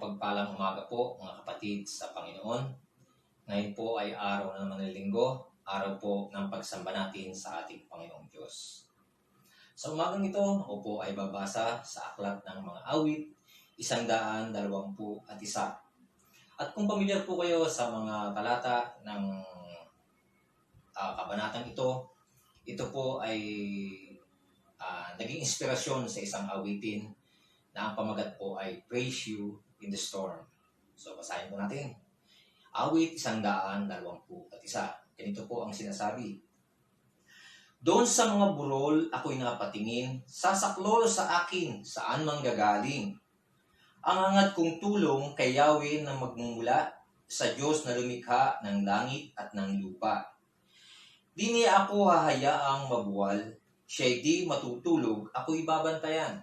Mapagpalang umaga po mga kapatid sa Panginoon. Ngayon po ay araw naman ng linggo, araw po ng pagsamba natin sa ating Panginoong Diyos. Sa umagang ito, ako po ay babasa sa aklat ng mga awit, 121. At kung pamilyar po kayo sa mga talata ng kabanatang ito po ay naging inspirasyon sa isang awitin na ang pamagat po ay Praise You in the Storm. So, basahin po natin. Awit 121. Ganito po ang sinasabi. Doon sa mga burol ako'y napatingin, sasaklolo sa akin saan manggagaling. Ang angat kong tulong kay Yahweh na magmumula sa Diyos na lumikha ng langit at ng lupa. Di niya ako hahayaang mabuwal, siya'y di matutulog, ako'y babantayan.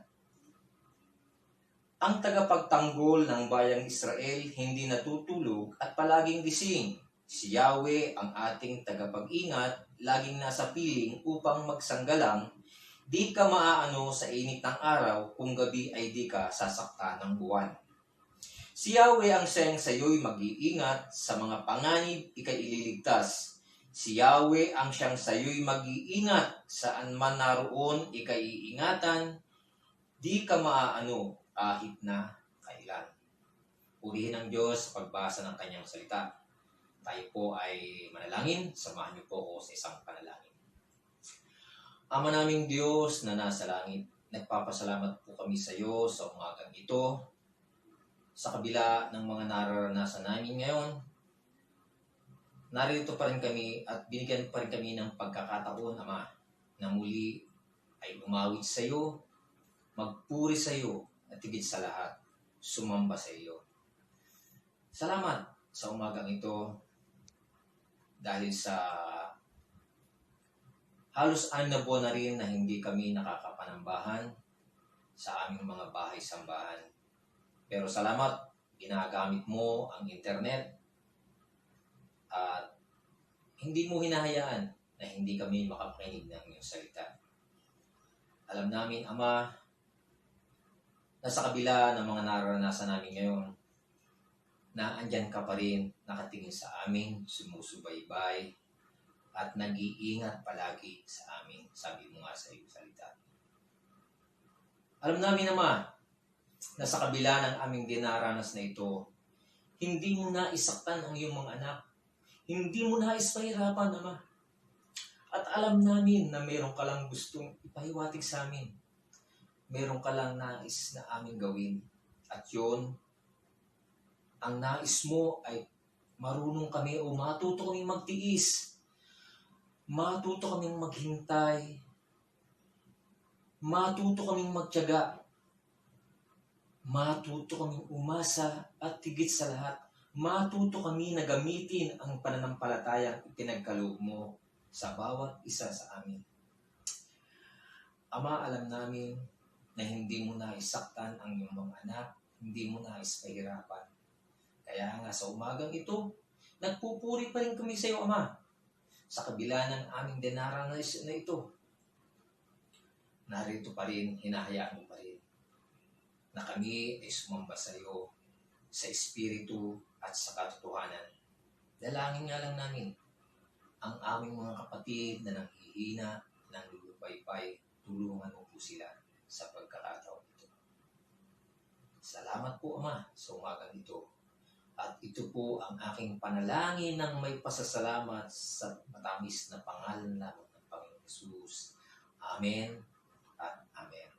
Ang tagapagtanggol ng bayang Israel hindi natutulog at palaging gising. Si Yahweh ang ating tagapag-ingat, laging nasa piling upang magsanggalang. Di ka maaano sa init ng araw kung gabi ay di ka sasaktan ng buwan. Si Yahweh ang siyang sayo'y mag-iingat, sa mga panganib ika'y ililigtas. Si Yahweh ang siyang sayo'y mag-iingat, saan man naroon ika'y iingatan. Di ka maaano kahit na kailan. Purihin ang Diyos sa pagbasa ng kanyang salita. Tayo po ay manalangin. Samahan niyo po ako sa isang panalangin. Ama naming Diyos na nasa langit, nagpapasalamat po kami sa iyo sa umagang ito. Sa kabila ng mga nararanasan namin ngayon, narito pa rin kami at binigyan pa rin kami ng pagkakataon, Ama, na muli ay umawit sa iyo, magpuri sa iyo, at higit sa lahat, sumamba sa iyo. Salamat sa umagang ito dahil sa halos 6 na buwan na rin na hindi kami nakakapanambahan sa aming mga bahay-sambahan. Pero salamat, ginagamit mo ang internet at hindi mo hinahayaan na hindi kami makapakinig ng iyong salita. Alam namin, Ama, na sa kabila ng mga nararanasan namin ngayon, na andyan ka pa rin, nakatingin sa amin, sumusubaybay, at nag-iingat palagi sa amin. Sabi mo nga sa iyong salita. Alam namin naman, na sa kabila ng aming dinaranas na ito, hindi mo na isaktan ang iyong mga anak. Hindi mo na ispahirapan, Ama. At alam namin na mayroon ka lang gustong ipahiwatig sa amin. Meron ka lang nais na aming gawin. At yun, ang nais mo ay marunong kami o matuto kaming magtiis. Matuto kaming maghintay. Matuto kaming magtiyaga. Matuto kaming umasa at higit sa lahat, matuto kami na gamitin ang pananampalatayang ipinagkaloob mo sa bawat isa sa amin. Ama, alam namin na hindi mo na isaktan ang iyong mga anak, hindi mo na ispahirapan. Kaya nga sa umagang ito, nagpupuri pa rin kami sa iyo, Ama, sa kabila ng aming dinaranas na ito. Narito pa rin, hinahayaan mo pa rin, na kami ay sumamba sa iyo, sa Espiritu at sa katotohanan. Dalangin nga lang namin, ang aming mga kapatid na nanghihina, nanglulupaypay, tulungan mo po sila sa pagkakataon ito. Salamat po, Ama, sa umagang ito. At ito po ang aking panalangin ng may pasasalamat sa matamis na pangalan lamang ng Panginoong Jesus. Amen at Amen.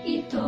Ito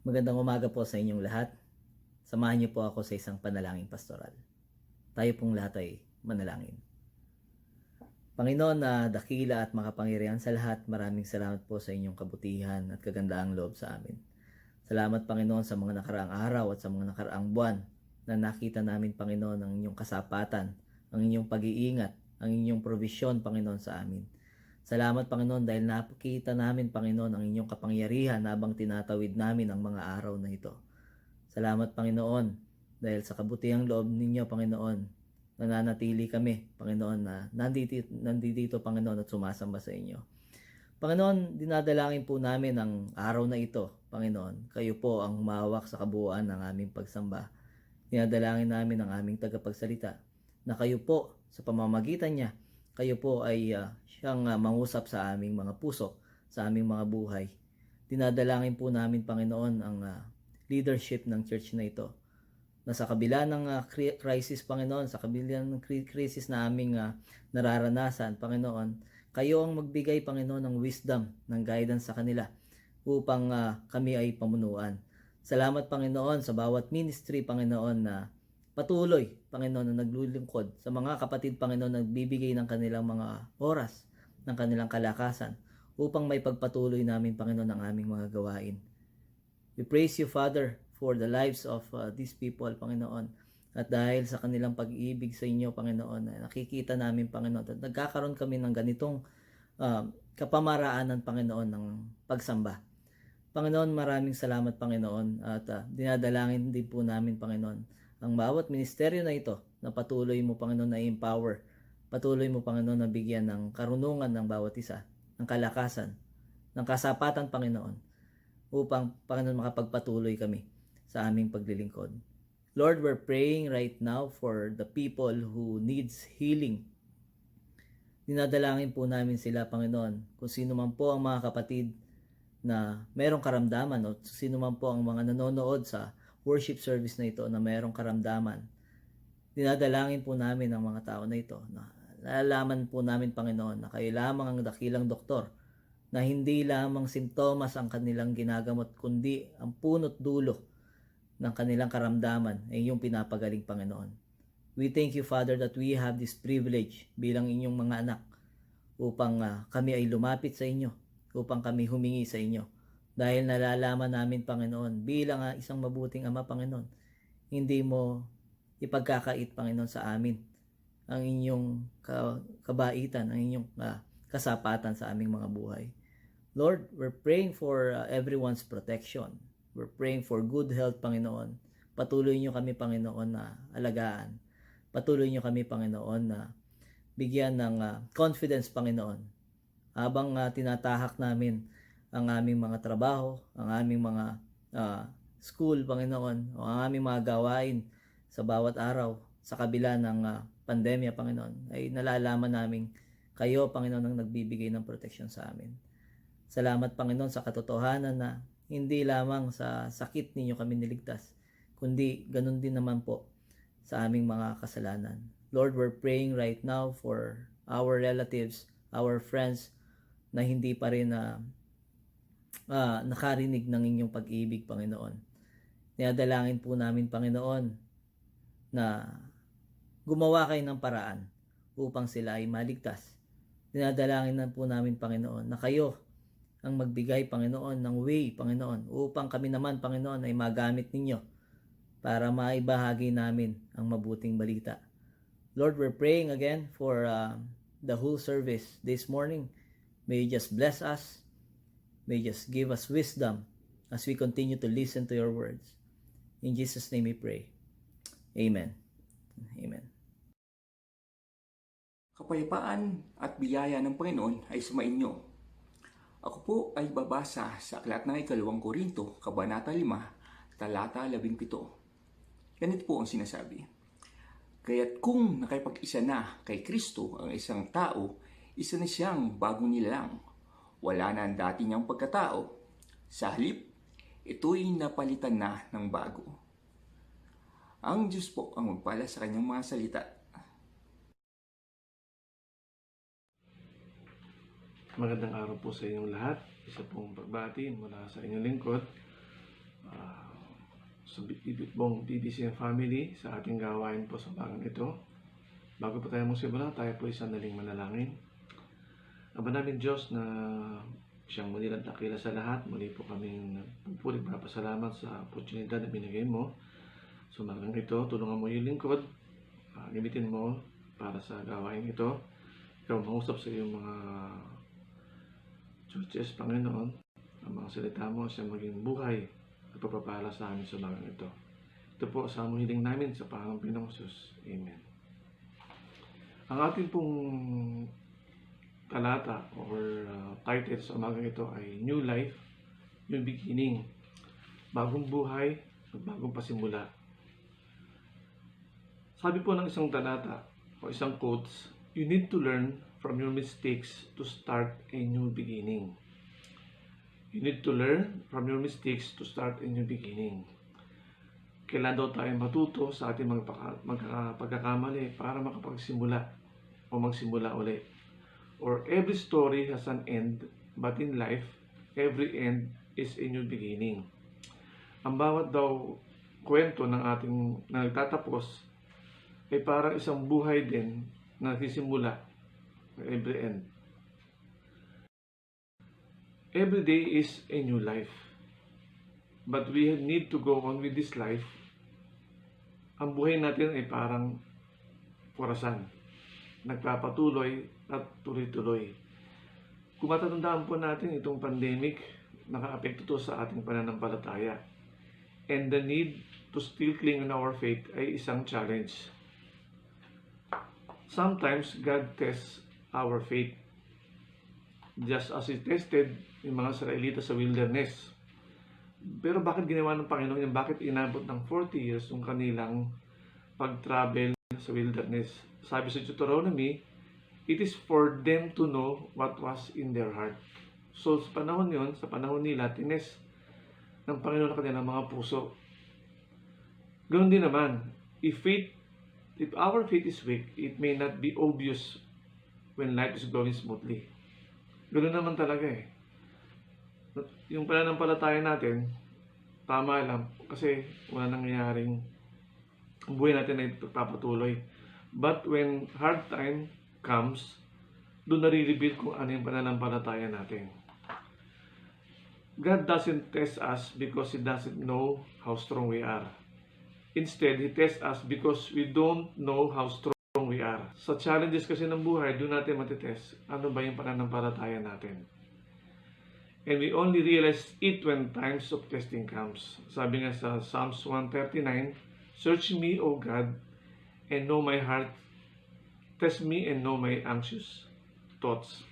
Magandang umaga po sa inyong lahat. Samahan niyo po ako sa isang panalangin pastoral. Tayo pong lahat ay manalangin. Panginoon na dakila at makapangyarihan sa lahat, maraming salamat po sa inyong kabutihan at kagandaang loob sa amin. Salamat Panginoon sa mga nakaraang araw at sa mga nakaraang buwan na nakita namin Panginoon ang inyong kasapatan, ang inyong pag-iingat, ang inyong provisyon Panginoon sa amin. Salamat Panginoon dahil nakita namin Panginoon ang inyong kapangyarihan habang tinatawid namin ang mga araw na ito. Salamat Panginoon dahil sa kabutihang loob ninyo Panginoon, nananatili kami Panginoon na nandito Panginoon at sumasamba sa inyo. Panginoon, dinadalangin po namin ang araw na ito, Panginoon. Kayo po ang humawak sa kabuuan ng aming pagsamba. Dinadalangin namin ang aming tagapagsalita na kayo po sa pamamagitan niya, kayo po ay siyang mangusap sa aming mga puso, sa aming mga buhay. Dinadalangin po namin, Panginoon, ang leadership ng church na ito. Na sa kabila ng crisis, Panginoon, sa kabila ng crisis na aming nararanasan, Panginoon, kayo ang magbigay, Panginoon, ng wisdom, ng guidance sa kanila upang kami ay pamunuan. Salamat, Panginoon, sa bawat ministry, Panginoon, na patuloy, Panginoon, na naglulingkod sa mga kapatid, Panginoon, na nagbibigay ng kanilang mga oras, ng kanilang kalakasan, upang may pagpatuloy namin, Panginoon, ang aming mga gawain. We praise you, Father, for the lives of these people, Panginoon. At dahil sa kanilang pag-ibig sa inyo, Panginoon, nakikita namin, Panginoon, at nagkakaroon kami ng ganitong kapamaraanan, Panginoon, ng pagsamba. Panginoon, maraming salamat, Panginoon, at dinadalangin din po namin, Panginoon, ang bawat ministeryo na ito na patuloy mo, Panginoon, na empower, patuloy mo, Panginoon, na bigyan ng karunungan ng bawat isa, ng kalakasan, ng kasapatan, Panginoon, upang, Panginoon, makapagpatuloy kami sa aming paglilingkod. Lord, we're praying right now for the people who needs healing. Dinadalangin po namin sila, Panginoon, kung sino man po ang mga kapatid na merong karamdaman o sino man po ang mga nanonood sa worship service na ito na merong karamdaman. Dinadalangin po namin ang mga tao na ito na nalalaman po namin, Panginoon, na kayo lamang ang dakilang doktor, na hindi lamang simptomas ang kanilang ginagamot, kundi ang punot dulo ng kanilang karamdaman ay inyong pinapagaling, Panginoon. We thank you, Father, that we have this privilege bilang inyong mga anak upang kami ay lumapit sa inyo, upang kami humingi sa inyo. Dahil nalalaman namin, Panginoon, bilang isang mabuting Ama, Panginoon, hindi mo ipagkakait, Panginoon, sa amin ang inyong kabaitan, ang inyong kasapatan sa aming mga buhay. Lord, we're praying for everyone's protection. We're praying for good health, Panginoon. Patuloy niyo kami, Panginoon, na alagaan. Patuloy niyo kami, Panginoon, na bigyan ng confidence, Panginoon. Habang tinatahak namin ang aming mga trabaho, ang aming mga school, Panginoon, o ang aming mga gawain sa bawat araw, sa kabila ng pandemya, Panginoon, ay nalalaman namin kayo, Panginoon, ang nagbibigay ng protection sa amin. Salamat, Panginoon, sa katotohanan na hindi lamang sa sakit ninyo kami niligtas, kundi ganun din naman po sa aming mga kasalanan. Lord, we're praying right now for our relatives, our friends, na hindi pa rin nakarinig ng inyong pag-ibig, Panginoon. Dinadalangin po namin, Panginoon, na gumawa kayo ng paraan upang sila ay maligtas. Dinadalangin na po namin, Panginoon, na kayo ang magbigay, Panginoon, ng way, Panginoon, upang kami naman, Panginoon, ay magamit ninyo para maibahagi namin ang mabuting balita. Lord, we're praying again for the whole service this morning. May you just bless us. May you just give us wisdom as we continue to listen to your words. In Jesus' name we pray. Amen. Amen. Kapayapaan at biyaya ng Panginoon ay sumainyo. Ako po ay babasa sa aklat ng 2 Korinto, Kabanata 5, Talata 17. Ganito po ang sinasabi. Kaya't kung nakipag-isa na kay Kristo ang isang tao, isa na siyang bagong nilalang. Wala na ang dati niyang pagkatao. Sa halip, ito'y napalitan na ng bago. Ang Diyos po ang magpala sa kanyang mga salita. Magandang araw po sa inyong lahat. Isa pong pagbati mula sa inyong lingkod. ah, sa buong BBC family sa ating gawain po sa umagang ito. Bago po tayo magsimula, tayo po isang daling manalangin. Ama namin Diyos na siyang muli at dakila sa lahat, muli po kaming pupulit papasalamat sa oportunidad na binigay mo. So umagang ito, tulungan mo yung lingkod, gamitin mo para sa gawain ito. Ikaw mangusap sa iyong mga churches, Panginoon, ang mga salita mo siya maging buhay at papapala sa amin sa umagang ito. Ito po sa hiling namin sa pangalang Pinoong Jesus. Amen. Ang ating pong talata or title sa umagang ito ay New Life, New Beginning. Bagong buhay, bagong pasimula. Sabi po ng isang talata o isang quotes, you need to learn from your mistakes to start a new beginning. You need to learn from your mistakes to start a new beginning. Kailan daw tayo matuto sa ating mga pagkakamali para makapagsimula o magsimula ulit. Or every story has an end, but in life, every end is a new beginning. Ang bawat daw kwento ng ating nagtatapos ay parang isang buhay din na nagsisimula, every end. Every day is a new life. But we need to go on with this life. Ang buhay natin ay parang orasan. Nagpapatuloy at tuloy-tuloy. Kung matatandaan po natin itong pandemic, naka-apekto to sa ating pananampalataya. And the need to still cling on our faith ay isang challenge. Sometimes God tests our faith. Just as He tested yung mga Israelita sa wilderness. Pero bakit ginawa ng Panginoon yan? Bakit inabot ng 40 years yung kanilang pag-travel sa wilderness? Sabi sa Deuteronomy, it is for them to know what was in their heart. So sa panahon yun, sa panahon nila, tines ng Panginoon ang kanilang mga puso. Ganoon din naman, if our faith is weak, it may not be obvious when life is going smoothly. Ganoon naman talaga eh. Yung pananampalataya natin, tama lang kasi wala nangyayaring buhay natin ay papatuloy. But when hard time comes, doon nare-reveal kung ano yung pananampalataya natin. God doesn't test us because He doesn't know how strong we are. Instead, He tests us because we don't know how strong we are. Sa challenges kasi ng buhay, doon natin matitest ano ba yung pananampalataya natin. And we only realize it when times of testing comes. Sabi nga sa Psalms 139, search me, O God, and know my heart. Test me and know my anxious thoughts.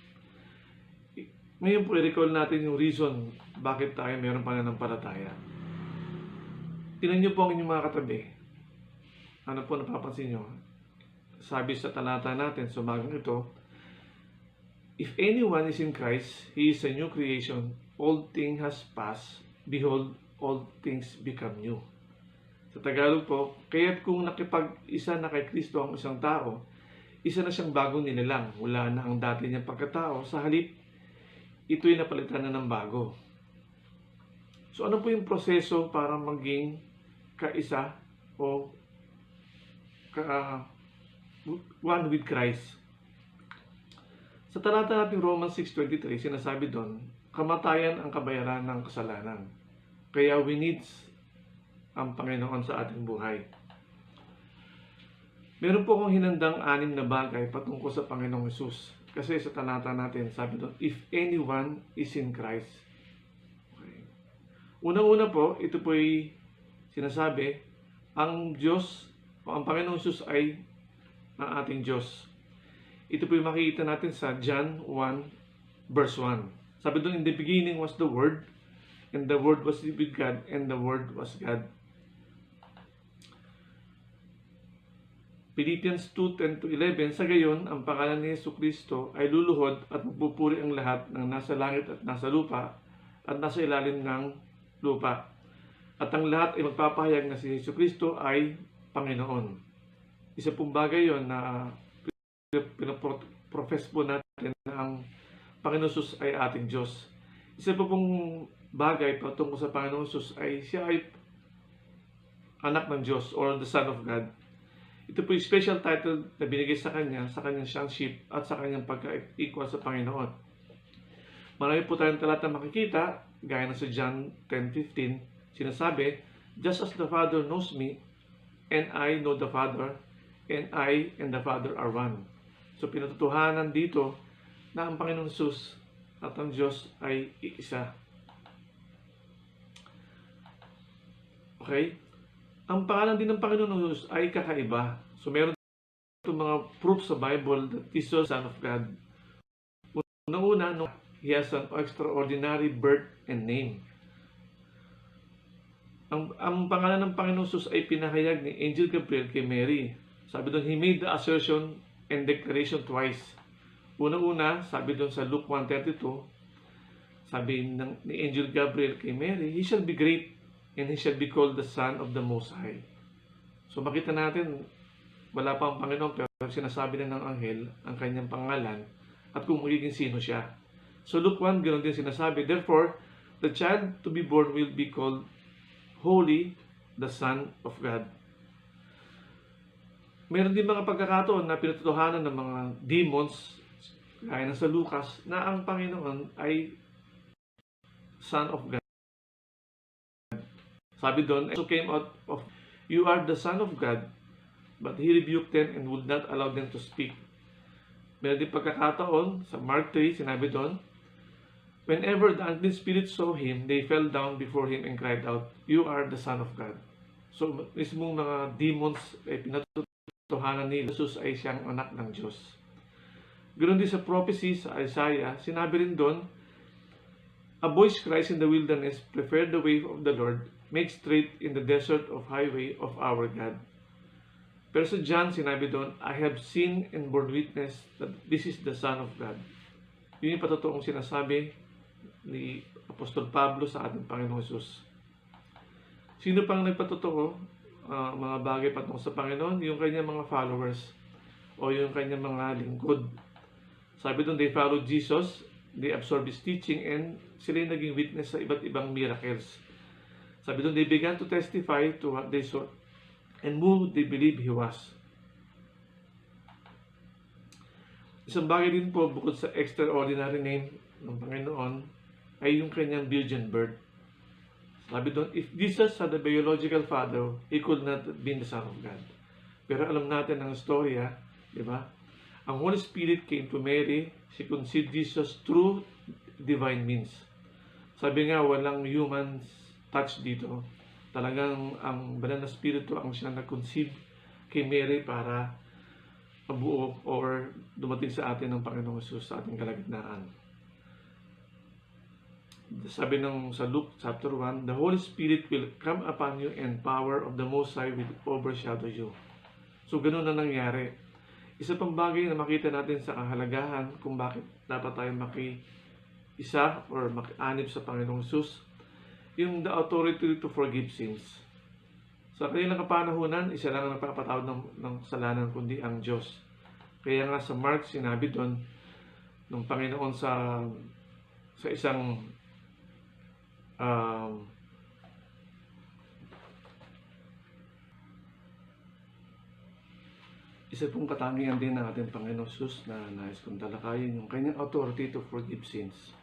Ngayon po, i-recall natin yung reason bakit tayo mayroong pananampalataya. Tingnan niyo po ang inyong mga katabi. Ano po napapansin niyo? Sabi sa talata natin sa umagang ito, if anyone is in Christ, he is a new creation. Old thing has passed. Behold, all things become new. Sa Tagalog po, kaya't kung nakipag-isa na kay Kristo ang isang tao, isa na siyang bagong nilalang. Wala na ang dati niyang pagkatao. Sa halip, ito'y napalitan na ng bago. So ano po yung proseso para maging kaisa o one with Christ? Sa talata natin Romans 6:23, sinasabi doon, kamatayan ang kabayaran ng kasalanan. Kaya we need ang Panginoon sa ating buhay. Meron po akong hinandang 6 na bagay patungkol sa Panginoong Hesus. Kasi sa talata natin, sabi doon, if anyone is in Christ. Okay. Unang-una po, ito po'y sinasabi, ang Diyos, o ang Panginoong Hesus ay ang ating Diyos. Ito po'y makikita natin sa John 1, verse 1. Sabi doon, in the beginning was the Word, and the Word was with God, and the Word was God. Philippians 2:10-11, sa gayon, ang pangalan ni Jesucristo ay luluhod at magpupuri ang lahat ng nasa langit at nasa lupa at nasa ilalim ng lupa. At ang lahat ay magpapahayag na si Jesucristo ay Panginoon. Isa pong bagay yon na pinaprofess po natin na ang Panginoon Jesus ay ating Diyos. Isa po pong bagay patungkol sa Panginoong Hesus ay siya ay anak ng Diyos or the Son of God. Ito po yung special title na binigay sa kanyang sonship at sa kanyang pagka-equal sa Panginoon. Marami po tayong talata makikita, gaya na sa John 10:15, sinasabi, "Just as the Father knows me, and I know the Father, and I and the Father are one." So pinatutuhanan dito na ang Panginoong Hesus at ang Diyos ay iisa. Okay? Ang pangalan din ng Panginoong Hesus ay kakaiba. So meron itong mga proof sa Bible that Jesus is Son of God. Una-una, He has an extraordinary birth and name. Ang pangalan ng Panginoong Hesus ay pinahayag ni Angel Gabriel kay Mary. Sabi doon, He made the assertion and declaration twice. Una-una, sabi doon sa Luke 1:32, sabi ni Angel Gabriel kay Mary, "He shall be great and he shall be called the Son of the Most High." So makita natin, wala pa ang Panginoon pero sinasabi na ng anghel ang kanyang pangalan at kung magiging sino siya. So Luke 1, ganoon din sinasabi, "Therefore, the child to be born will be called Holy, the Son of God." Meron din mga pagkakataon na pinatutuhanan ng mga demons, gaya na sa Lucas, na ang Panginoon ay Son of God. Sabi doon, "So came out of, you are the Son of God," but He rebuked them and would not allow them to speak. Meron din pagkakataon, sa Mark 3, sinabi doon, "Whenever the unclean spirits saw Him, they fell down before Him and cried out, 'You are the Son of God.'" So, mismong mga demons ay pinatutuhanan ni Jesus ay siyang anak ng Diyos. Ganoon din sa prophecy sa Isaiah, sinabi rin doon, "A voice cries in the wilderness, prepare the way of the Lord, make straight in the desert of highway of our God." Pero sa John, sinabi doon, "I have seen and borne witness that this is the Son of God." Yun yung patotoong sinasabi ni Apostol Pablo sa ating Panginoong Hesus. Sino pang nagpatotoo mga bagay patungkol sa Panginoon? Yung kanyang mga followers o yung kanyang mga lingkod. Sabi doon, they followed Jesus, they absorbed His teaching, and sila yung naging witness sa iba't ibang miracles. Sabi doon, they began to testify to what they saw and who they believed He was. Isang bagay din po, bukod sa extraordinary name ng Panginoon, ay yung kanyang virgin birth. Sabi doon, if Jesus had a biological father, He could not have been the Son of God. Pero alam natin ang storya, di ba? Ang Holy Spirit came to Mary, she conceived Jesus through divine means. Sabi nga, walang human touch dito. Talagang ang banal na spirito ang siya nag-conceive kay Mary para mabuo or dumating sa atin ng Panginoong Hesus sa ating kalagitnaan. Sabi ng sa Luke chapter 1, "The Holy Spirit will come upon you and power of the Most High will overshadow you." So ganoon na nangyari. Isa pang bagay na makita natin sa kahalagahan kung bakit dapat tayo maki-isa or maki-anib sa Panginoong Hesus, yung the authority to forgive sins. Sa kanilang kapanahunan, isa lang ang nagpapatawad ng kasalanan kundi ang Diyos. Kaya nga sa Mark, sinabi doon ng Panginoon sa isang isa pong katangian din ng ating Panginoon Hesus na nais kong talakayin, yung kanyang authority to forgive sins.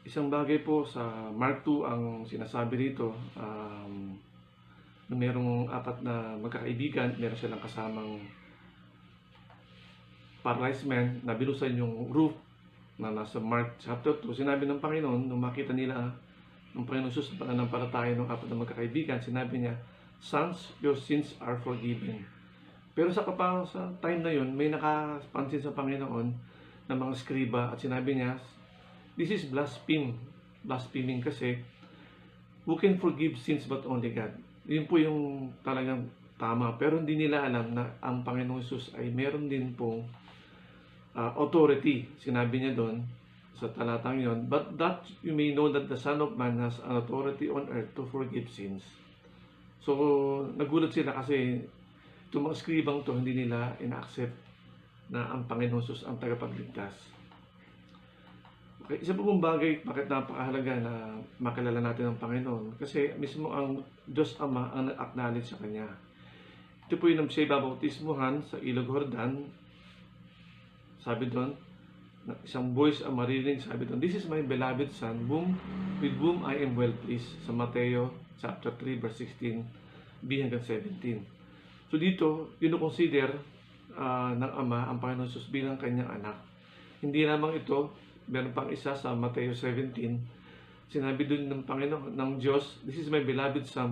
Isang bagay po sa Mark 2 ang sinasabi rito, na merong apat na magkakaibigan, meron silang kasamang paralyzed man na binusan yung roof na nasa Mark chapter 2. Sinabi ng Panginoon, nung makita nila ng Panginoon Hesus na pananampalataya ng apat na magkakaibigan, sinabi niya, "Sons, your sins are forgiven." Pero sa time na yun, may nakapansin sa Panginoon ng mga skriba at sinabi niya, "This is blaspheming kasi who can forgive sins but only God." Yun po yung talagang tama. Pero hindi nila alam na ang Panginoong Hesus ay meron din pong authority. Sinabi niya doon sa talatang yun, "But that you may know that the Son of Man has an authority on earth to forgive sins." So, nagulat sila kasi itong mga skribang to, hindi nila ina-accept na ang Panginoon Hesus ang tagapagligtas. Okay, isa po pong bagay bakit napakahalaga na makilala natin ang Panginoon kasi mismo ang Diyos Ama ang nag-acknowledge sa Kanya. Ito po yung siya babautismuhan sa Ilog Jordan. Sabi doon, isang voice ang maririnig, sabi doon, "This is my beloved Son, with whom I am well pleased." Sa Mateo chapter 3, verse 16b hanggang 17. So dito, consider ng Ama ang Panginoon Jesus bilang Kanyang anak. Hindi lamang ito, meron pang isa sa Mateo 17, sinabi doon ng Panginoon, ng Diyos, "This is my beloved Son,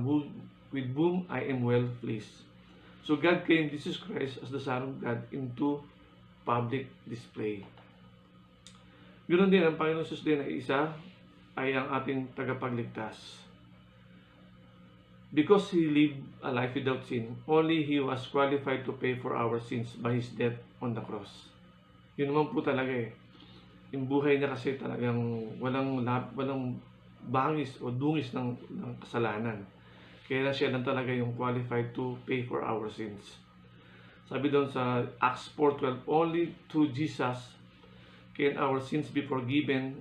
with whom I am well pleased." So God came, Jesus Christ, as the Son of God into public display. Ganoon din, ang Panginoon Jesus din ay isa, ay ang ating tagapagligtas. Because He lived a life without sin, only He was qualified to pay for our sins by His death on the cross. Yun naman po talaga eh. Yung buhay niya kasi talagang walang bangis o dungis ng kasalanan. Kaya siya lang talaga yung qualified to pay for our sins. Sabi doon sa Acts 4:12, "Only through Jesus can our sins be forgiven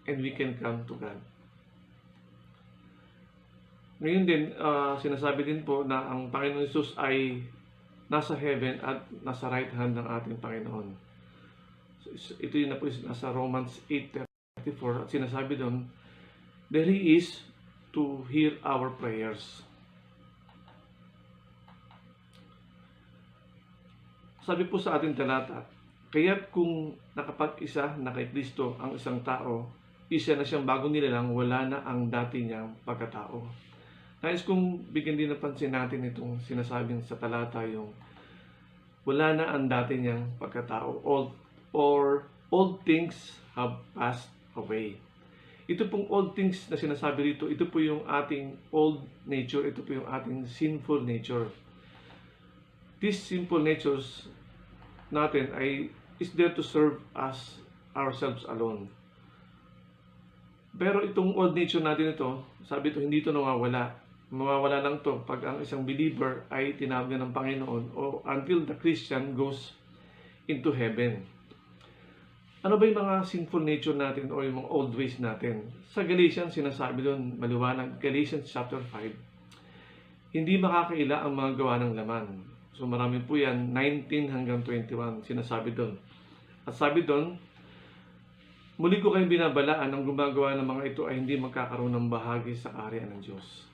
and we can come to God." Ngayon din, sinasabi din po na ang Panginoon Jesus ay nasa heaven at nasa right hand ng ating Panginoon. So, ito yun na po nasa Romans 8:34 at sinasabi doon, "There He is to hear our prayers." Sabi po sa ating talata, "Kaya't kung nakapag-isa na kay Kristo ang isang tao, isa na siyang bagong nilalang, wala na ang dati niyang pagkatao." Nais kong bigyan din ng pansin natin itong sinasabing sa talata yung wala na ang dati niyang pagkatao, old things have passed away. Ito pong old things na sinasabi dito, ito po yung ating old nature, ito po yung ating sinful nature. These sinful natures natin is there to serve us ourselves alone. Pero itong old nature natin ito, sabi ito, hindi ito nawawala. Mawawala lang to pag ang isang believer ay tinawag ng Panginoon o until the Christian goes into heaven. Ano ba yung mga sinful nature natin o yung mga old ways natin? Sa Galatians, sinasabi doon, maliwanag, Galatians chapter 5, "Hindi makakaila ang mga gawa ng laman." So marami po yan, 19 hanggang 21, sinasabi doon. At sabi doon, "Muli ko kayong binabalaan ang gumagawa ng mga ito ay hindi magkakaroon ng bahagi sa kaharian ng Diyos."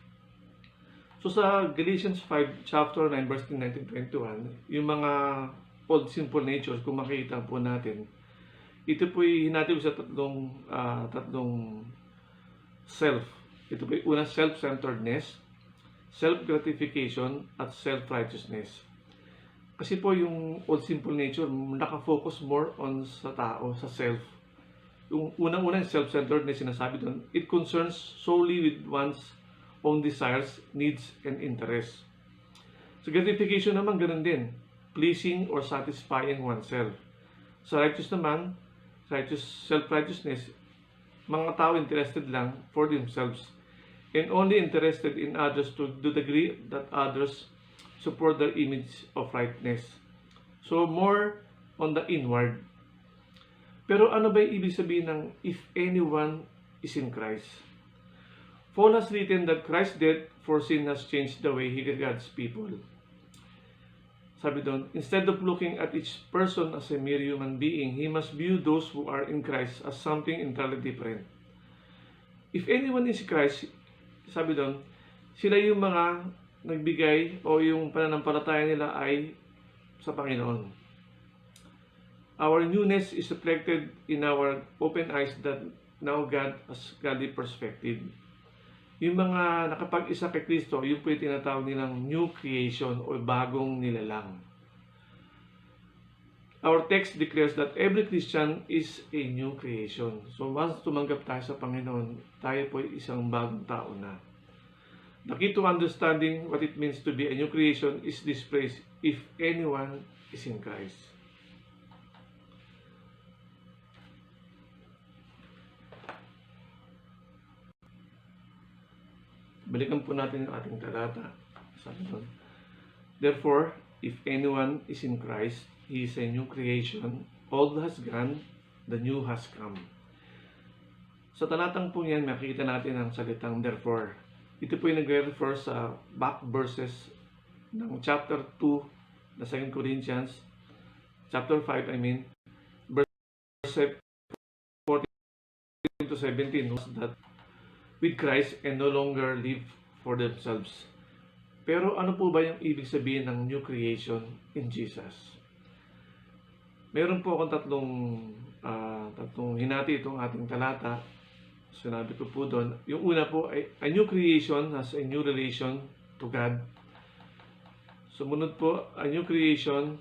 So sa Galatians 5, chapter 9, verse 19-21, yung mga old sinful natures, kung makikita po natin, ito po'y hinati ko sa tatlong self. Ito po'y una, self-centeredness, self-gratification, at self-righteousness. Kasi po yung old simple nature, nakafocus more on sa tao, sa self. Yung unang-una, self-centeredness, sinasabi doon, it concerns solely with one's own desires, needs, and interests. So gratification naman, ganun din. Pleasing or satisfying oneself. Sa righteous naman, self-righteousness, mga tao interested lang for themselves and only interested in others to the degree that others support their image of rightness. So, more on the inward. Pero ano ba yung ibig sabihin ng if anyone is in Christ? Paul has written that Christ's death for sin has changed the way he regards people. Sabi doon, instead of looking at each person as a mere human being, he must view those who are in Christ as something entirely different. If anyone is in Christ, sabi doon, sila yung mga nagbigay o yung pananampalataya nila ay sa Panginoon. Our newness is reflected in our open eyes that now God has godly perspective. Yung mga nakapag-isa kay Kristo, yung po yung tinatawag nilang new creation o bagong nilalang. Our text declares that every Christian is a new creation. So once tumanggap tayo sa Panginoon, tayo po ay isang bagong tao na. The key to understanding what it means to be a new creation is this phrase, if anyone is in Christ. Balikan po natin yung ating talata. Sabi doon, therefore, if anyone is in Christ, he is a new creation. Old has gone, the new has come. Sa talatang po yan, makikita natin ang salitang therefore. Ito po yung nagre-refer sa back verses ng chapter 2 na 2 Corinthians, chapter 5, verse 14 to 17 was that with Christ and no longer live for themselves. Pero ano po ba yung ibig sabihin ng new creation in Jesus? Meron po akong tatlong hinati itong ating talata. Sinabi ko po doon. Yung una po ay a new creation has a new relation to God. Sumunod po, a new creation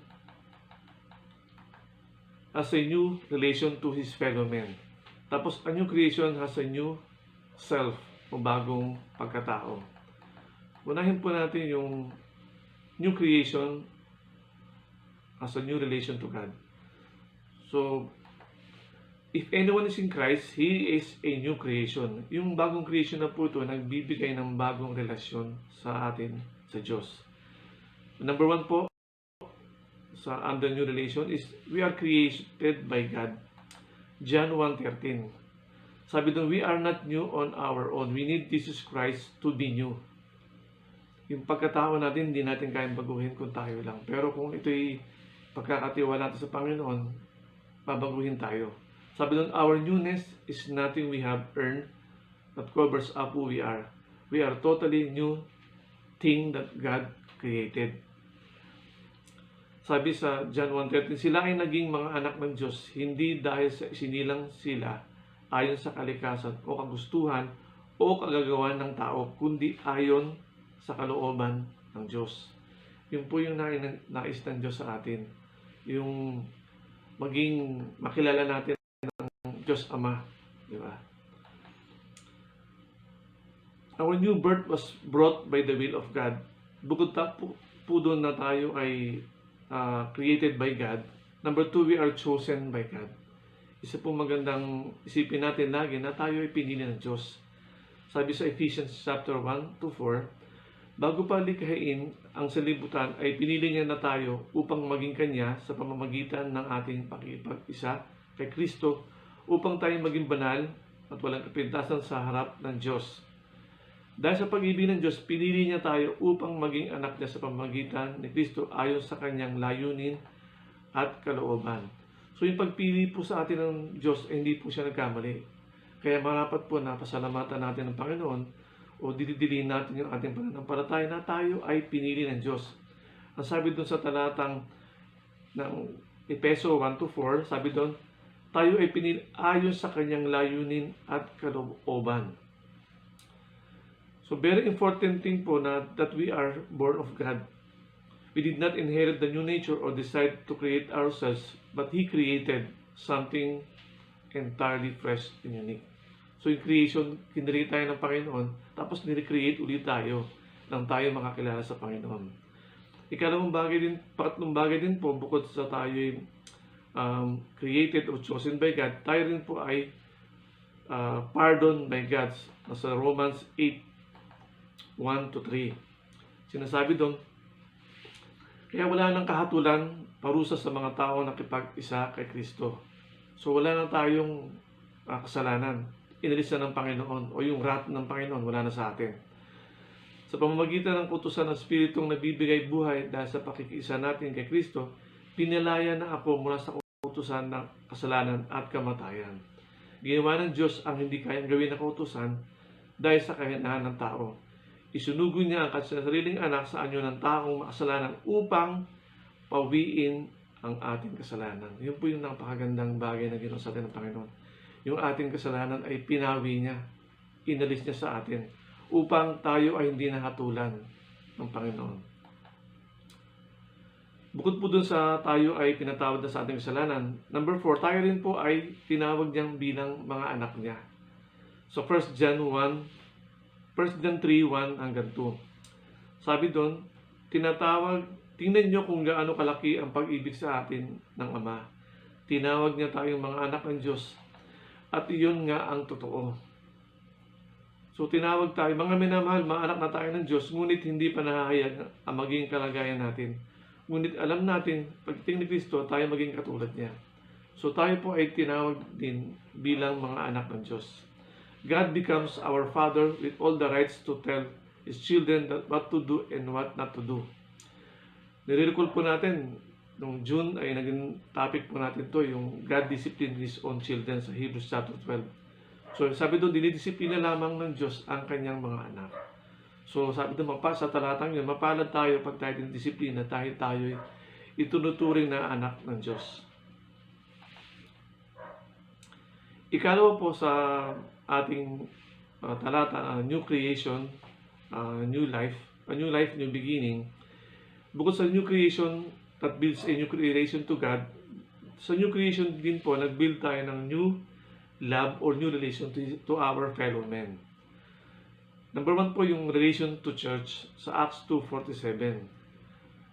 has a new relation to his fellow men. Tapos, a new creation has a new self o bagong pagkatao. Unahin po natin yung new creation has a new relation to God. So, if anyone is in Christ, he is a new creation. Yung bagong creation na po ito, nagbibigay ng bagong relasyon sa atin sa Diyos. Number one po, sa under new relation is we are created by God. John 1:13. Sabi doon, we are not new on our own. We need Jesus Christ to be new. Yung pagkatao natin, hindi natin kayang baguhin kung tayo lang. Pero kung ito'y pagkakatiwala natin sa Panginoon, babaguhin tayo. Sabi doon, our newness is nothing we have earned that covers up who we are. We are totally new thing that God created. Sabi sa John 1:13, sila ay naging mga anak ng Diyos, hindi dahil sa isinilang sila ayon sa kalikasan o kagustuhan o kagagawan ng tao, kundi ayon sa kalooban ng Diyos. Yun po yung nais ng Diyos sa atin. Yung maging makilala natin ng Diyos Ama. Di ba? Our new birth was brought by the will of God. Bukod po doon na tayo ay created by God. Number 2, we are chosen by God. Isa po magandang isipin natin lagi na tayo ay pinili ng Diyos. Sabi sa Ephesians chapter 1-4, bago pa likhain ang sanlibutan ay pinili niya na tayo upang maging Kanya sa pamamagitan ng ating pakikipag-isa kay Kristo upang tayo maging banal at walang kapintasan sa harap ng Diyos. Dahil sa pag-ibig ng Diyos, pinili niya tayo upang maging anak niya sa pamamagitan ni Kristo ayon sa kanyang layunin at kalooban. So yung pagpili po sa atin ng Diyos, hindi po siya nagkamali. Kaya marapat po na pasalamatan natin ng Panginoon o didilin natin yung ating pananampalataya na tayo ay pinili ng Diyos. Ang sabi doon sa talatang ng Efeso 1-4, sabi doon, tayo ay pinili ayon sa kanyang layunin at kalooban. So very important thing po na that we are born of God. We did not inherit the new nature or decide to create ourselves, but He created something entirely fresh and unique. So in creation, kinreate tayo ng Panginoon, tapos nire-create ulit tayo nang tayo makakilala sa Panginoon. Pangatlong bagay din po, bukod sa tayo created or chosen by God, tayo rin po ay pardoned by God. Nasa Romans 8:1-3. Sinasabi doon, kaya wala nang kahatulan, parusa sa mga tao na nakipag-isa kay Kristo. So wala na tayong kasalanan. Inalis na ng Panginoon o yung wrath ng Panginoon wala na sa atin. Sa pamamagitan ng utusan ng Espiritong nagbibigay buhay dahil sa pakikisa natin kay Kristo, pinalaya na ako mula sa utusan ng kasalanan at kamatayan. Ginawa ng Diyos ang hindi kayang gawin ng kautusan dahil sa kahinahan ng tao. Isunugo niya ang kanyang sariling anak sa anyo ng taong makasalanan upang pawiin ang ating kasalanan. Yun po yung napakagandang bagay na ginawa sa atin ng Panginoon. Yung ating kasalanan ay pinawi niya, inalis niya sa atin upang tayo ay hindi nahatulan ng Panginoon. Bukod po dun sa tayo ay pinatawad na sa ating kasalanan, number 4, tayo rin po ay tinawag niyang bilang mga anak niya. So 1 John 3:1-2. Sabi doon, tingnan niyo kung gaano kalaki ang pag-ibig sa atin ng Ama. Tinawag niya tayong mga anak ng Diyos at iyon nga ang totoo. So tinawag tayo, mga minamahal, mga anak na tayo ng Diyos, ngunit hindi pa nahahayag ang maging kalagayan natin. Ngunit alam natin, pagdating ni Kristo, tayo maging katulad niya. So tayo po ay tinawag din bilang mga anak ng Diyos. God becomes our Father with all the rights to tell His children what to do and what not to do. Nire-recall po natin, nung June ay naging topic po natin to, yung God discipline His own children sa Hebrews chapter 12. So sabi doon, dinidisiplina lamang ng Diyos ang kanyang mga anak. So sabi doon, sa talatang yun, mapalad tayo pag tayo dinidisiplina dahil tayo itunuturing na anak ng Diyos. Ikalawa po sa ating talata, new creation, new life, new beginning. Bukod sa new creation that builds a new relation to God, sa new creation din po, nag-build tayo ng new love or new relation to our fellow men. Number 1 po yung relation to church sa Acts 2:47.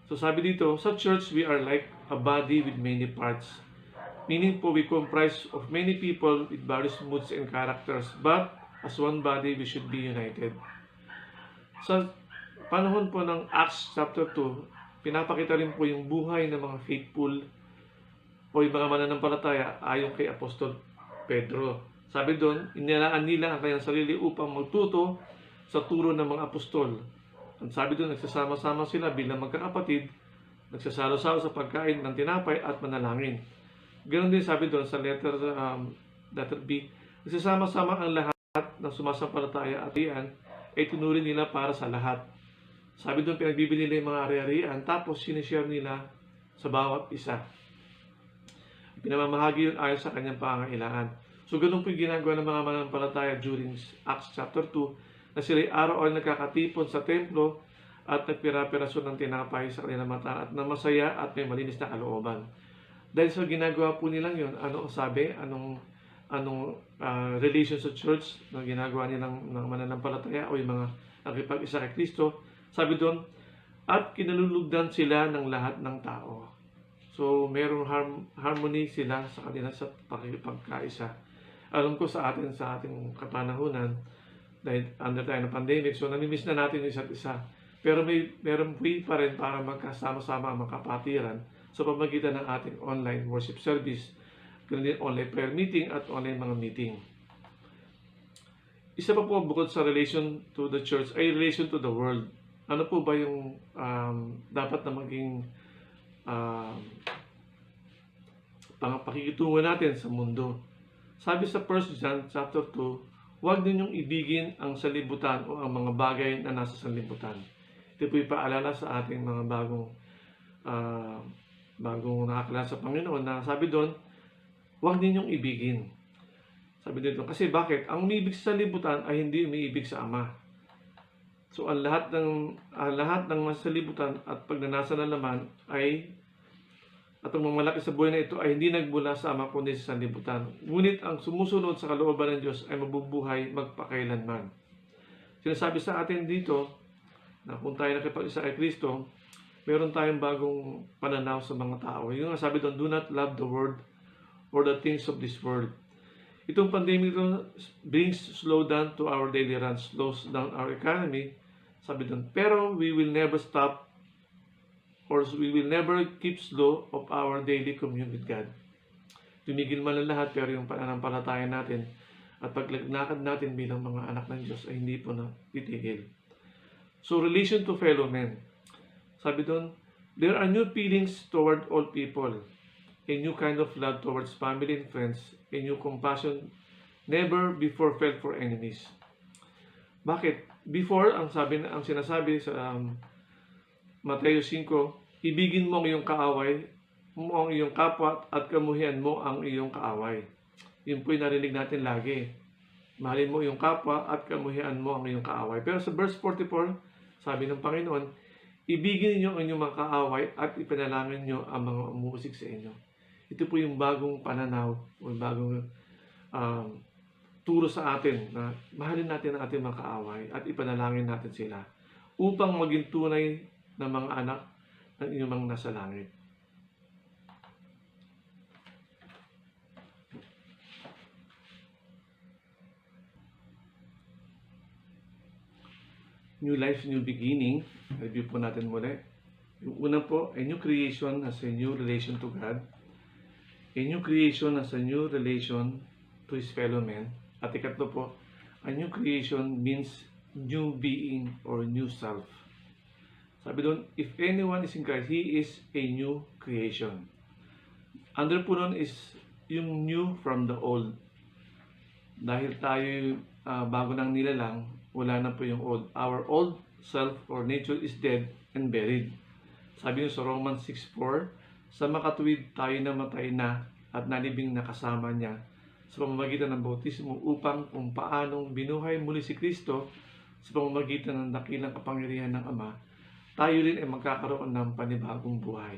So sabi dito, sa church we are like a body with many parts. Meaning po we comprise of many people with various moods and characters, but as one body we should be united. Sa panahon po ng Acts chapter 2, pinapakita rin po yung buhay ng mga faithful o yung mga mananampalataya ayon kay Apostol Pedro. Sabi doon, inilaan nila ang kanyang sarili upang magtuto sa turo ng mga apostol. At sabi doon, nagsasama-sama sila bilang magkakapatid, nagsasalo-salo sa pagkain ng tinapay at manalangin. Ganon din sabi doon sa letter B, nagsasama-sama ang lahat ng sumasampalataya at iyan ay tunurin nila para sa lahat. Sabi doon, pinagbibili nila yung mga ari-arian, tapos sinishare nila sa bawat isa. Pinamamahagi yun ayon sa kanyang pangangailangan. So, ganun po yung ginagawa ng mga mananampalataya during Acts chapter 2, na sila'y araw-araw nagkakatipon sa templo at nagpira-pirasyon ng tinapay sa kanilang mata at na masaya at may malinis na kalooban. Dahil sa ginagawa po nilang yun, ano ang sabi? Anong relation sa church na ginagawa nilang ng mananampalataya o yung mga nakipag-isa kay Kristo? Sabi doon, at kinalulugdan sila ng lahat ng tao. So, merong harmony sila sa kanila sa pakikipagkaisa. Alam ko sa ating kapanahunan, dahil under tayo ng pandemic, so namimiss na natin yung isa't isa. Pero meron way pa rin para magkasama-sama ang makapatiran sa pamagitan ng ating online worship service, ganun online prayer meeting at online mga meeting. Isa pa po bukod sa relation to the church ay relation to the world. Ano po ba yung dapat na maging pakikitungo natin sa mundo? Sabi sa 1 John chapter 2, huwag ninyong ibigin ang sanlibutan o ang mga bagay na nasa sanlibutan. Ito po ipaalala sa ating mga bagong nakakilala sa Panginoon na sabi doon, huwag ninyong ibigin. Sabi dito, kasi bakit? Ang umibig sa sanlibutan ay hindi umiibig sa Ama. So ang lahat ng masalibutan at pagnanasa na naman ay at ang mamalaki sa buhay na ito ay hindi nagmula sa Ama kundi sa sanlibutan. Ngunit ang sumusunod sa kalooban ng Diyos ay mabubuhay magpakailanman. Sinasabi sa atin dito na kung tayo nakipag-isa kay Kristo, meron tayong bagong pananaw sa mga tao. Yung sabi doon, do not love the world or the things of this world. Itong pandemic brings slowdown to our daily run, slows down our economy. Sabi doon, pero we will never stop or we will never keep slow of our daily commune with God. Tumigil man ang lahat, pero yung pananampalataya natin at paglakad natin bilang mga anak ng Diyos ay hindi po na titigil. So, relation to fellow men. Sabi doon, there are new feelings toward all people, a new kind of love towards family and friends, a new compassion never before felt for enemies. Bakit? Before, ang sinasabi sa Mateo 5, ibigin mo ang iyong kaaway, mo ang iyong kapwa at kamuhian mo ang iyong kaaway. Yun po'y narinig natin lagi. Mahalin mo iyong kapwa at kamuhian mo ang iyong kaaway. Pero sa verse 44, sabi ng Panginoon, ibigin niyo ang inyong mga kaaway at ipanalangin niyo ang mga umusig sa inyo. Ito po yung bagong pananaw o bagong turo sa atin na mahalin natin ang ating mga kaaway at ipanalangin natin sila upang maging tunay na mga anak ng inyong mga nasa langit. New life, new beginning. Review po natin muli. Yung una po, a new creation has a new relation to God. A new creation has a new relation to His fellow men. At ikatlo po, A new creation means new being or new self. Sabi doon, if anyone is in Christ, he is a new creation. Under po nun is yung new from the old. Dahil tayo bago nang nilalang, wala na po yung old. Our old self or nature is dead and buried. Sabi nyo sa Romans 6:4, sa makatuwid tayo namatay na at nalibing na kasama niya sa pamamagitan ng bautismo upang kung paanong binuhay muli si Kristo sa pamamagitan ng dakilang kapangyarihan ng Ama, tayo rin ay magkakaroon ng panibagong buhay.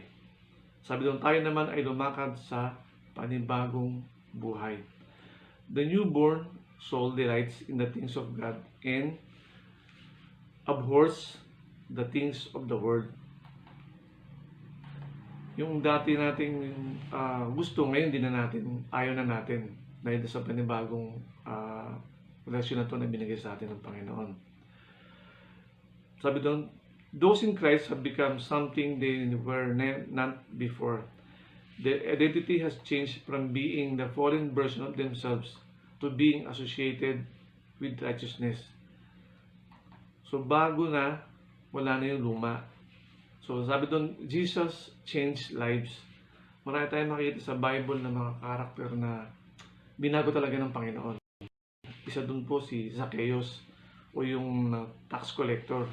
Sabi doon, tayo naman ay lumakad sa panibagong buhay. The newborn soul delights in the things of God and abhors the things of the world. Yung dati nating gusto, ngayon din na natin, ayaw na natin dahil sa panibagong relasyon na ito na binigay sa atin ng Panginoon. Sabi doon, those in Christ have become something they were not before. Their identity has changed from being the fallen version of themselves to being associated with righteousness. So bago na, wala na yung luma. So sabi doon, Jesus changed lives. Marami tayong makikita sa Bible na mga karakter na binago talaga ng Panginoon. Isa doon po si Zacchaeus o yung tax collector.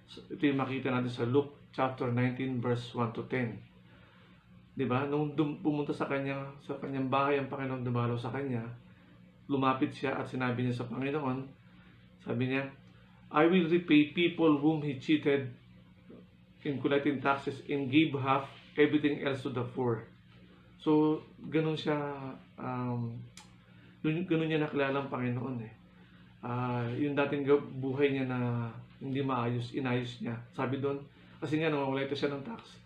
Ito yung makita natin sa Luke chapter 19 verse 1 to 10. 'Di ba? Nung pumunta sa kanyang bahay ang Panginoon, dumalaw sa kanya, lumapit siya at sinabi niya sa Panginoon, sabi niya, I will repay people whom he cheated in collecting taxes and give half everything else to the poor. So, ganun siya, ganun niya nakilala ang Panginoon eh. Yung dating buhay niya na hindi maayos, inayos niya. Sabi doon, kasi nga nawawala ito siya ng tax.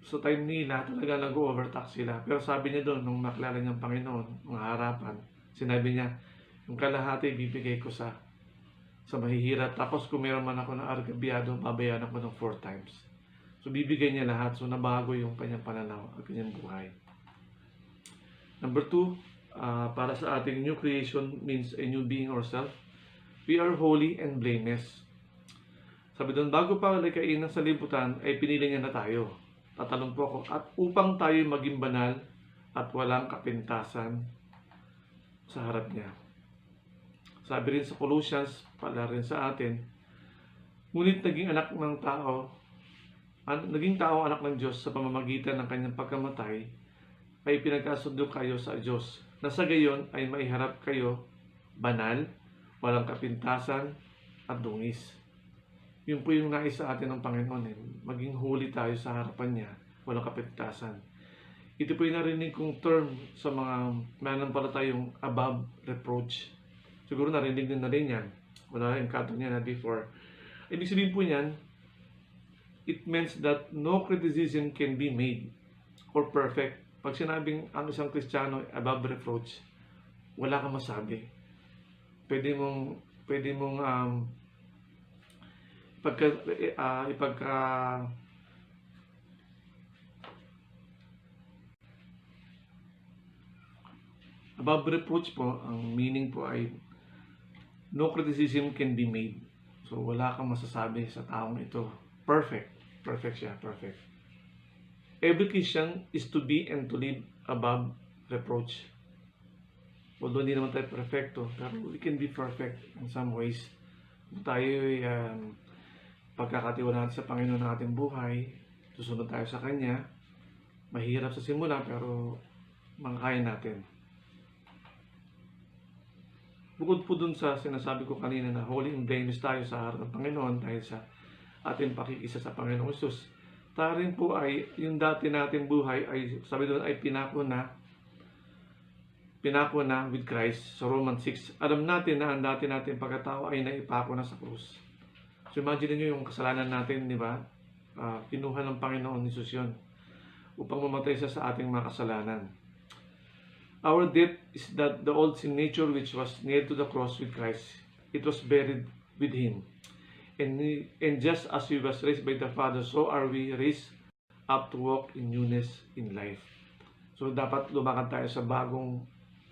So time nila, talaga nag-overtax sila. Pero sabi niya doon, nung nakilala niya ang Panginoon, mga harapan, sinabi niya, yung kalahati bibigay ko sa mahihirap. Tapos kung meron man ako ng argabyado, babayaran ako ng 4 times. So bibigay niya lahat. So nabago yung kanyang pananaw at kanyang buhay. Number 2, para sa ating new creation means a new being or self. We are holy and blameless. Sabi doon, bago pa likain ng salibutan, ay pinili niya na tayo. Tatalong po ako. At upang tayo maging banal at walang kapintasan sa harap niya. Sabi rin sa Colossians, pala rin sa atin, ngunit naging tao anak ng Diyos sa pamamagitan ng kanyang pagkamatay, ay pinagkasundo kayo sa Diyos, na sa gayon ay maiharap kayo banal, walang kapintasan at dungis. Yun po yung nais sa atin ng Panginoon, maging holy tayo sa harapan niya, walang kapintasan. Ito po yung narinig kong term sa mga mananampalatayong above reproach. Siguro narinig din na rin yan. Wala yung kanto niya na before. Ibig sabihin po niyan, it means that no criticism can be made or perfect. Pag sinabing ang isang Kristiyano above reproach, wala kang masabi. Pwede mong above reproach po, ang meaning po ay no criticism can be made. So wala kang masasabi sa taong ito. Perfect. Perfect siya. Perfect. Every Christian is to be and to live above reproach. Although hindi naman tayo perfecto, pero we can be perfect in some ways. Tayo pagkakatiwala natin sa Panginoon ng ating buhay, susunod tayo sa Kanya. Mahirap sa simula, pero makakaya natin. Bukod po dun sa sinasabi ko kanina na holy and blameless tayo sa harap ng Panginoon dahil sa ating pakikisa sa Panginoong Hesus. Tayo rin po ay yung dati nating buhay ay sabi doon ay pinako na with Christ sa Romans 6. Alam natin na ang dati nating pagkatao ay naipako na sa krus. So imagine niyo yung kasalanan natin, di ba? Kinuha ng Panginoon Hesus yun upang mamatay siya sa ating mga kasalanan. Our death is that the old sin nature which was nailed to the cross with Christ, it was buried with Him. And just as He was raised by the Father, so are we raised up to walk in newness in life. So dapat lumakad tayo sa bagong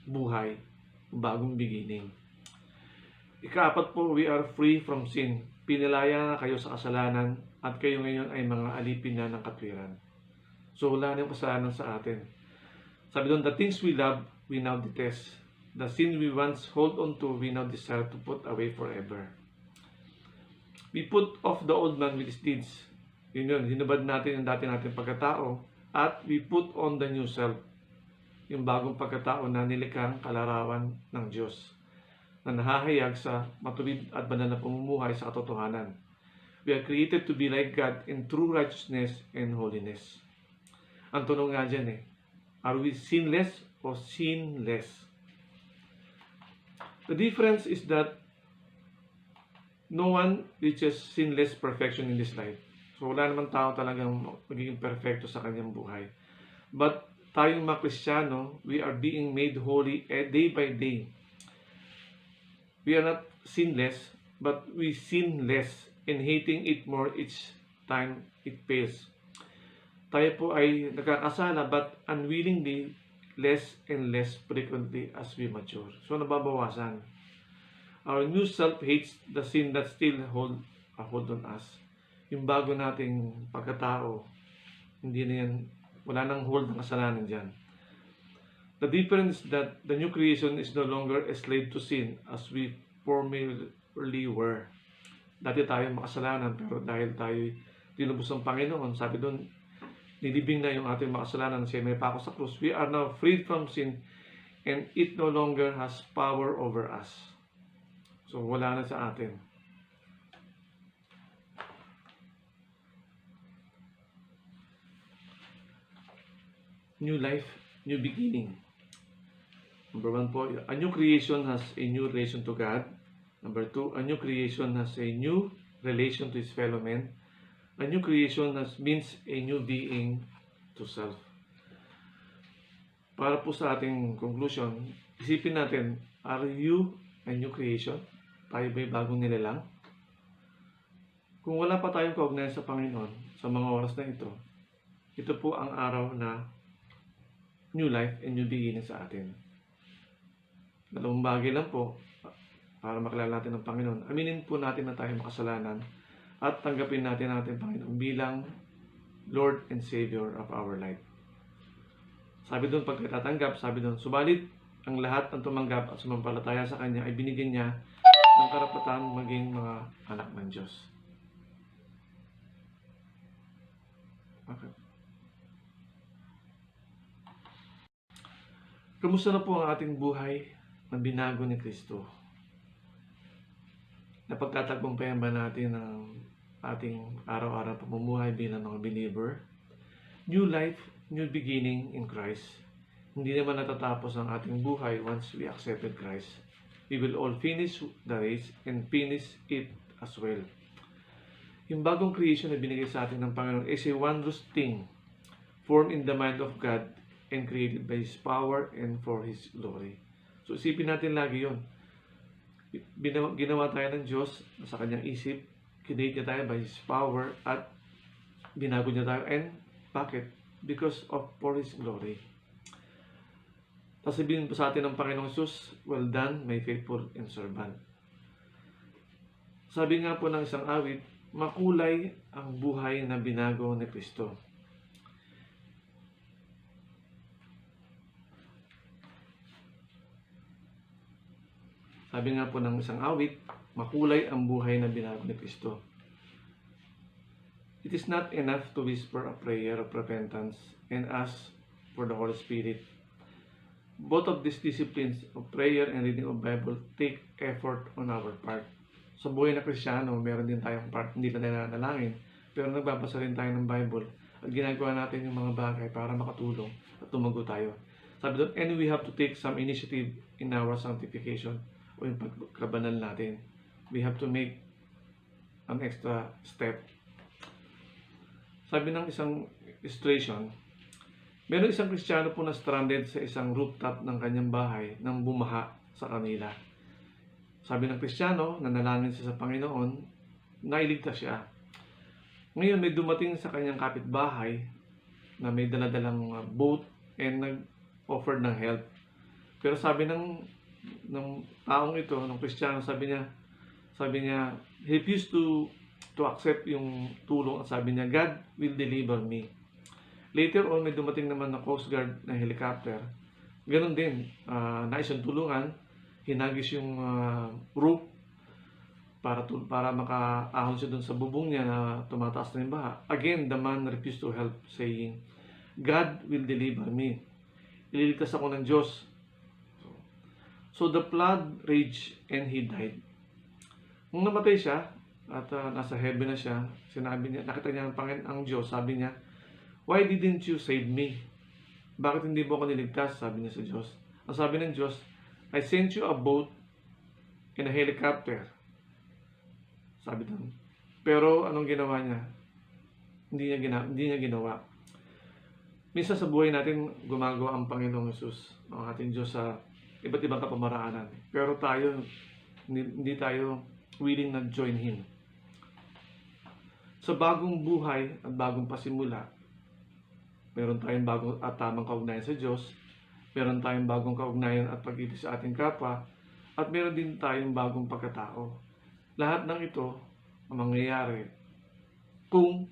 buhay, bagong beginning. Ikaapat po, we are free from sin. Pinilaya na kayo sa kasalanan at kayo ngayon ay mga alipin na ng katwiran. So wala na yung kasalanan sa atin. Sabi doon, the things we love, we now detest. The sin we once hold on to, we now desire to put away forever. We put off the old man with his deeds. Yun, hinubad natin yung dati natin pagkatao at we put on the new self, yung bagong pagkatao na nilikang kalarawan ng Diyos na nahahayag sa matuwid at banal na pamumuhay sa katotohanan. We are created to be like God in true righteousness and holiness. Ang tanong nga dyan are we sinless or sinless? The difference is that no one reaches sinless perfection in this life. So wala naman tao talagang magiging perfecto sa kanyang buhay. But tayong mga Kristiyano, we are being made holy day by day. We are not sinless, but we sin less and hating it more each time it fails. Tayo po ay nagkakasala but unwillingly less and less frequently as we mature. So nababawasan. Our new self hates the sin that still hold on us. Yung bago nating pagkatao, hindi na yan, wala nang hold ng kasalanan dyan. The difference is that the new creation is no longer a slave to sin as we formerly were. Dati tayo makasalanan, pero dahil tayo tinubos ng Panginoon, sabi doon, nilibing na yung ating makasalanan siya may pako sa krus. We are now freed from sin and it no longer has power over us. So wala na sa atin. New life, new beginning. Number 1 po, a new creation has a new relation to God. Number 2, a new creation has a new relation to his fellow men. A new creation means a new being to self. Para po sa ating conclusion, isipin natin, are you a new creation? Tayo ba'y bagong nilalang? Kung wala pa tayong kaugnayan sa Panginoon sa mga oras na ito po ang araw na new life and new beginning sa atin. Dalawang bagay lang po para makilala natin ang Panginoon. Aminin po natin na tayo makasalanan at tanggapin natin ang ating Panginoon bilang Lord and Savior of our life. Sabi doon, pagkatatanggap, sabi doon, subalit ang lahat ng tumanggap at sumampalataya sa Kanya ay binigyan niya ng karapatan maging mga anak ng Diyos. Okay. Kamusta na po ang ating buhay na binago ni Kristo? Napagtatagumpayan ba natin ang ating araw-araw pamumuhay bilang mga believer? New life, new beginning in Christ. Hindi naman natatapos ang ating buhay once we accepted Christ. We will all finish the race and finish it as well. Yung bagong creation na binigay sa atin ng Panginoon is a wondrous thing formed in the mind of God and created by His power and for His glory. So isipin natin lagi yun. Ginawa tayo ng Diyos sa kanyang isip, kinate niya tayo by His power at binago niya tayo. And bakit? Because of for His glory. Tapos sabihin po sa atin ng Panginoong Jesus, well done, my faithful and servant. Sabi nga po ng isang awit, makulay ang buhay na binago ni Kristo. Sabi nga po ng isang awit, makulay ang buhay na binago ni Kristo. It is not enough to whisper a prayer of repentance and ask for the Holy Spirit. Both of these disciplines of prayer and reading of Bible take effort on our part. Sa buhay na Kristiyano, meron din tayong part, hindi na tayo nanalangin, pero nagbabasa rin tayo ng Bible at ginagawa natin yung mga bagay para makatulong at tumago tayo. Sabi doon, and we have to take some initiative in our sanctification o yung pagkabanal natin. We have to make an extra step. Sabi ng isang illustration, meron isang Kristiyano po na stranded sa isang rooftop ng kanyang bahay nang bumaha sa kanila. Sabi ng Kristiyano, nanalangin siya sa Panginoon, nailigtas siya. Ngayon may dumating sa kanyang kapitbahay na may daladalang boat and nag-offer ng help. Pero sabi ng ng taong ito, ng Kristiyano, sabi niya, he refused to accept yung tulong at sabi niya, God will deliver me. Later on, may dumating naman na Coast Guard na helicopter. Ganon din, nais yung tulungan, hinagis yung rope para makaahon siya dun sa bubong niya na tumataas na yung baha. Again, the man refused to help, saying, God will deliver me. Ililigtas ako ng Diyos. So the flood raged and he died. Nung namatay siya, at nasa heaven na siya, sinabi niya, nakita niya ang Diyos, sabi niya, why didn't you save me? Bakit hindi mo ako niligtas? Sabi niya sa Diyos. Ang sabi ng Diyos, I sent you a boat and a helicopter. Sabi doon. Pero anong ginawa niya? Hindi niya ginawa. Minsan sa buhay natin, gumagawa ang Panginoong Hesus, ang ating Diyos sa iba't ibang kapamaraanan. Pero tayo, hindi tayo willing na join Him. Sa bagong buhay at bagong pasimula, meron tayong bagong at tamang kaugnayan sa Diyos, meron tayong bagong kaugnayan at pag-ibig sa ating kapwa, at meron din tayong bagong pagkatao. Lahat ng ito ang mangyayari kung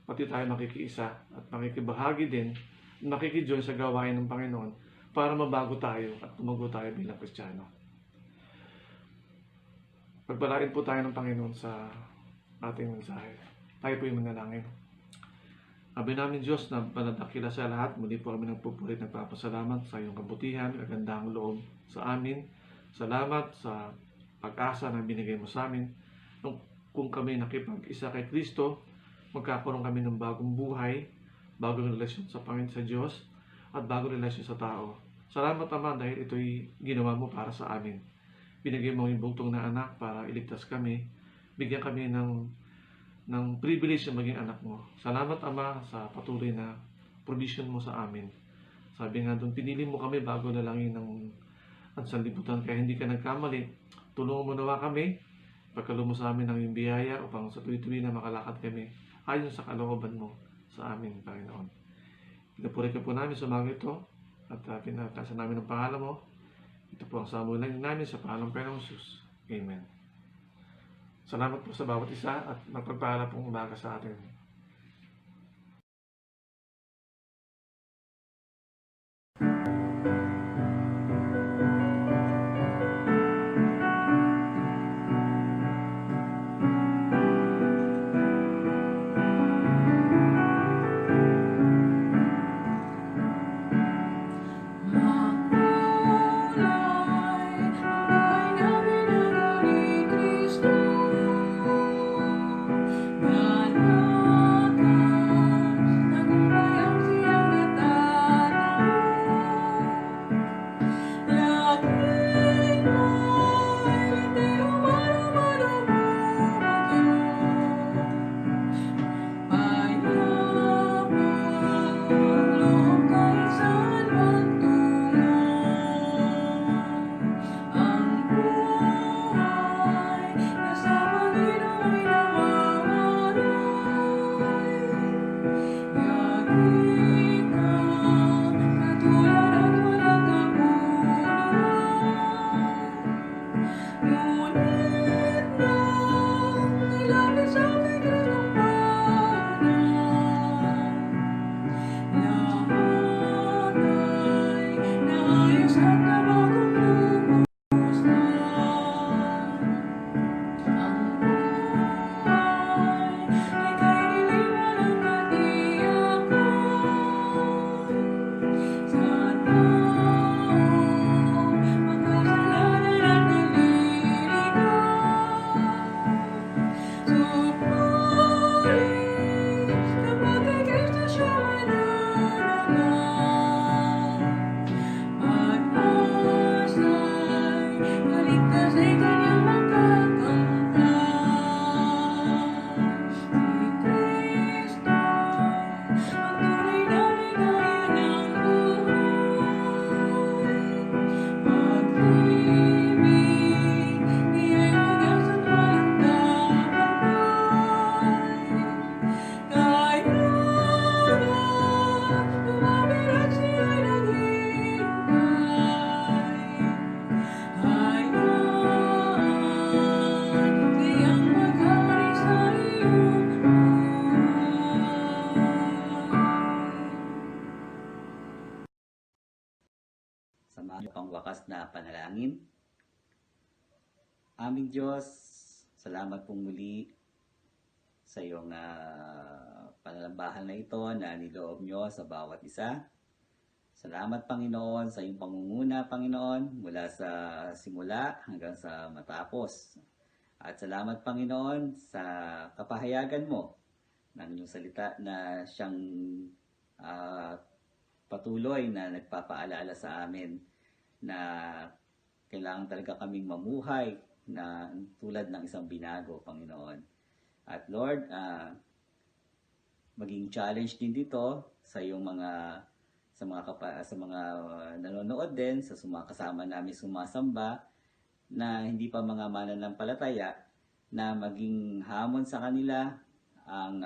pati tayo makikiisa at makikibahagi din, makikijoin sa gawain ng Panginoon para mabago tayo at tumago tayo bilang Kristiyano. Pagpalain po tayo ng Panginoon sa ating mensahe. Tayo po yung manalangin. Sabi namin Diyos na panadakila sa lahat, muli po kami nagpupulit, nagpapasalamat sa iyong kabutihan, kagandahang loob sa amin. Salamat sa pag-asa na binigay mo sa amin. Kung kami nakipag-isa kay Kristo, magkakaroon kami ng bagong buhay, bagong relasyon sa Panginoon sa Diyos, at bagong relasyon sa tao. Salamat Ama dahil ito'y ginawa mo para sa amin. Binigay mo yung bugtong na anak para iligtas kami. Bigyan kami ng privilege na maging anak mo. Salamat Ama sa patuloy na provision mo sa amin. Sabi nga doon, pinili mo kami bago nalangin ng sanlibutan, kaya hindi ka nagkamali. Tulungan mo nawa kami, pagkaloob mo sa amin ng iyong biyaya upang sa tuwi-tuwi na makalakad kami ayon sa kalooban mo sa amin, Panginoon. Pinupuri ka po namin sa mga ito at pinatasan namin ang pangalan mo. Ito po ang samulan namin sa pangalan ng Panginoong Jesus. Amen. Salamat po sa bawat isa at magpagpala pong umaga sa atin. manalangin. Aming Diyos, salamat pong muli sa iyong panalambahan na ito na niloob nyo sa bawat isa. Salamat, Panginoon, sa iyong pangunguna, Panginoon, mula sa simula hanggang sa matapos. At salamat, Panginoon, sa kapahayagan mo ng iyong salita na siyang patuloy na nagpapaalala sa amin na kailangan talaga kaming mamuhay na tulad ng isang binago, Panginoon. At Lord, maging challenge din dito sa iyong sa mga nanonood din, sa kasama namin sumasamba na hindi pa mga mananampalataya, na maging hamon sa kanila ang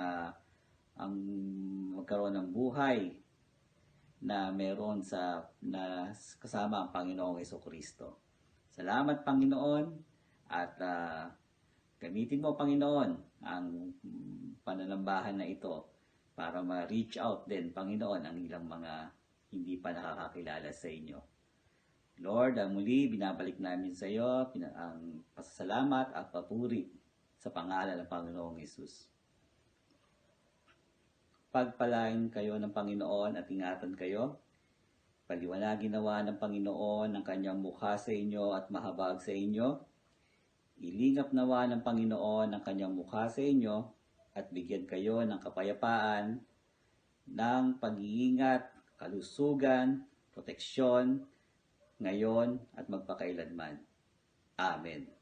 magkaroon ng buhay na meron na kasama ang Panginoong Hesukristo. Salamat, Panginoon, at gamitin mo, Panginoon, ang pananambahan na ito para ma-reach out din, Panginoon, ang ilang mga hindi pa nakakakilala sa inyo. Lord, muli binabalik namin sa iyo ang pasasalamat at papuri sa pangalan ng Panginoong Hesus. Pagpalain kayo ng Panginoon at ingatan kayo. Paliwanagin nawa ng Panginoon ang kanyang mukha sa inyo at mahabag sa inyo. Ilingap nawa ng Panginoon ang kanyang mukha sa inyo at bigyan kayo ng kapayapaan, ng pag-iingat, kalusugan, proteksyon, ngayon at magpakailanman. Amen.